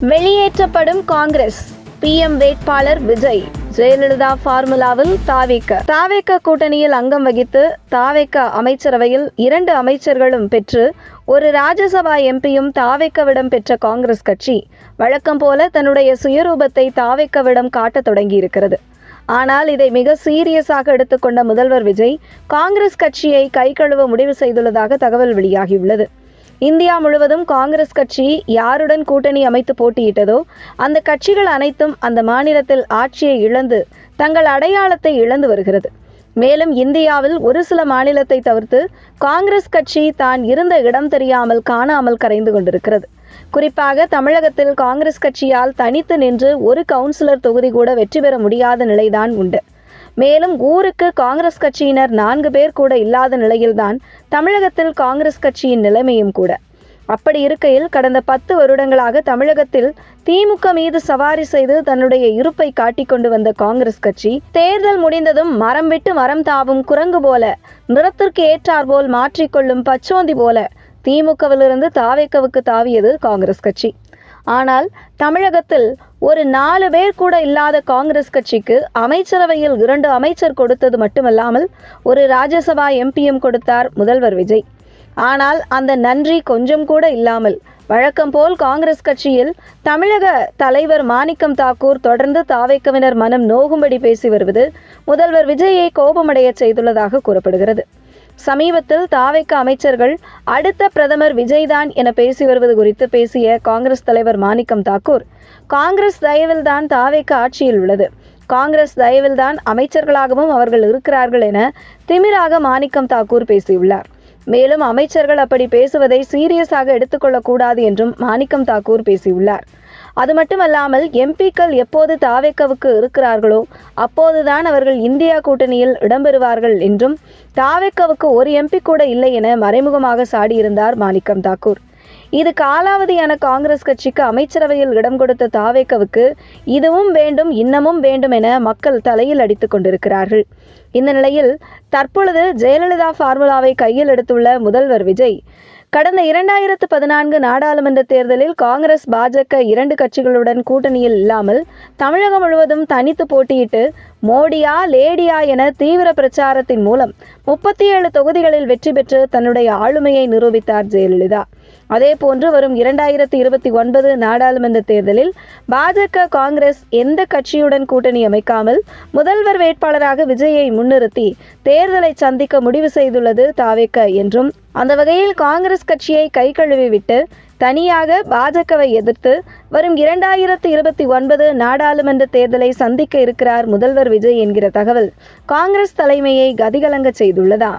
வெளியேற்றப்படும் காங்கிரஸ் பிஎம் வேட்பாளர் விஜய். ஜெயலலிதா பார்முலாவில் தாவேக கூட்டணியில் அங்கம் வகித்து தாவேக அமைச்சரவையில் 2 அமைச்சர்களும் பெற்று ஒரு ராஜ்யசபா எம்பியும் தாவேகவிடம் பெற்ற காங்கிரஸ் கட்சி வழக்கம் போல தன்னுடைய சுயரூபத்தை தாவேகவிடம் காட்டத் தொடங்கியிருக்கிறது. ஆனால் இதை மிக சீரியஸாக எடுத்துக்கொண்ட முதல்வர் விஜய் காங்கிரஸ் கட்சியை கை கழுவ முடிவு செய்துள்ளதாக தகவல் வெளியாகியுள்ளது. இந்தியா முழுவதும் காங்கிரஸ் கட்சி யாருடன் கூட்டணி அமைத்து போட்டியிட்டதோ அந்த கட்சிகள் அனைத்தும் அந்த மாநிலத்தில் ஆட்சியை இழந்து தங்கள் அடையாளத்தை இழந்து வருகிறது. மேலும் இந்தியாவில் ஒரு சில மாநிலத்தை தவிர்த்து காங்கிரஸ் கட்சி தான் இருந்த இடம் தெரியாமல் காணாமல் கரைந்து கொண்டிருக்கிறது. குறிப்பாக தமிழகத்தில் காங்கிரஸ் கட்சியால் தனித்து நின்று ஒரு கவுன்சிலர் தொகுதி கூட வெற்றி பெற முடியாத நிலைதான் உண்டு. மேலும் ஊருக்கு காங்கிரஸ் கட்சியினர் 4 பேர் கூட இல்லாத நிலையில்தான் தமிழகத்தில் காங்கிரஸ் கட்சியின் நிலைமையும் கூட. அப்படி இருக்கையில் கடந்த 10 வருடங்களாக தமிழகத்தில் திமுக மீது சவாரி செய்து தன்னுடைய இருப்பை காட்டிக்கொண்டு வந்த காங்கிரஸ் கட்சி தேர்தல் முடிந்ததும் மரம் விட்டு மரம் தாவும் குரங்கு போல, நிறத்திற்கு ஏற்றாற்போல் மாற்றிக்கொள்ளும் பச்சோந்தி போல திமுகவிலிருந்து தாவேகவுக்கு தாவியது காங்கிரஸ் கட்சி. ஆனால் தமிழகத்தில் ஒரு 4 பேர் கூட இல்லாத காங்கிரஸ் கட்சிக்கு அமைச்சரவையில் 2 அமைச்சர் கொடுத்தது மட்டுமல்லாமல் ஒரு ராஜ்யசபா எம்பியும் கொடுத்தார் முதல்வர் விஜய். ஆனால் அந்த நன்றி கொஞ்சம் கூட இல்லாமல் வழக்கம் போல் காங்கிரஸ் கட்சியில் தமிழக தலைவர் மாணிக்கம் தாக்கூர் தொடர்ந்து தாவேகவினர் மனம் நோகும்படி பேசி வருவது முதல்வர் விஜயை கோபமடைய செய்துள்ளதாக கூறப்படுகிறது. சமீபத்தில் தாவேக அமைச்சர்கள் அடுத்த பிரதமர் விஜய்தான் என பேசி வருவது குறித்து பேசிய காங்கிரஸ் தலைவர் மாணிக்கம் தாக்கூர், காங்கிரஸ் தயவில்தான் தாவேக ஆட்சியில் உள்ளது, காங்கிரஸ் தயவில்தான் அமைச்சர்களாகவும் அவர்கள் இருக்கிறார்கள் என திமிராக மாணிக்கம் தாக்கூர் பேசியுள்ளார். மேலும் அமைச்சர்கள் அப்படி பேசுவதை சீரியஸாக எடுத்துக்கொள்ளக்கூடாது என்றும் மாணிக்கம் தாக்கூர் பேசியுள்ளார். அது மட்டுமல்லாமல் எம்பிக்கள் எப்போது தாவேகவுக்கு இருக்கிறார்களோ அப்போதுதான் அவர்கள் இந்தியா கூட்டணியில் இடம்பெறுவார்கள் என்றும் தாவேகவுக்கு ஒரு எம்பி கூட இல்லை என மறைமுகமாக சாடியிருந்தார் மாணிக்கம் தாக்கூர். இது காலாவதியான காங்கிரஸ் கட்சிக்கு அமைச்சரவையில் இடம் கொடுத்த தாவேகவுக்கு இதுவும் வேண்டும் இன்னமும் வேண்டும் என மக்கள் தலையில் அடித்துக் கொண்டிருக்கிறார்கள். இந்த நிலையில் தற்பொழுது ஜெயலலிதா பார்முலாவை கையில் எடுத்துள்ள முதல்வர் விஜய் கடந்த 2014 நாடாளுமன்ற தேர்தலில் காங்கிரஸ் பாஜக 2 கட்சிகளுடன் கூட்டணியில் இல்லாமல் தமிழகம் முழுவதும் தனித்து போட்டியிட்டு மோடியா லேடியா என தீவிர பிரச்சாரத்தின் மூலம் 37 தொகுதிகளில் வெற்றி பெற்று தன்னுடைய ஆளுமையை நிரூபித்தார் ஜெயலலிதா. அதேபோன்று வரும் 2029 நாடாளுமன்ற தேர்தலில் பாஜக காங்கிரஸ் எந்த கட்சியுடன் கூட்டணி அமைக்காமல் முதல்வர் வேட்பாளராக விஜயை முன்னிறுத்தி தேர்தலை சந்திக்க முடிவு செய்துள்ளது தாவேக என்றும், அந்த வகையில் காங்கிரஸ் கட்சியை கை கழுவி விட்டு தனியாக பாஜகவை எதிர்த்து வரும் 2029 நாடாளுமன்ற தேர்தலை சந்திக்க இருக்கிறார் முதல்வர் விஜய் என்கிற தகவல் காங்கிரஸ் தலைமையை கதிகலங்க செய்துள்ளதா.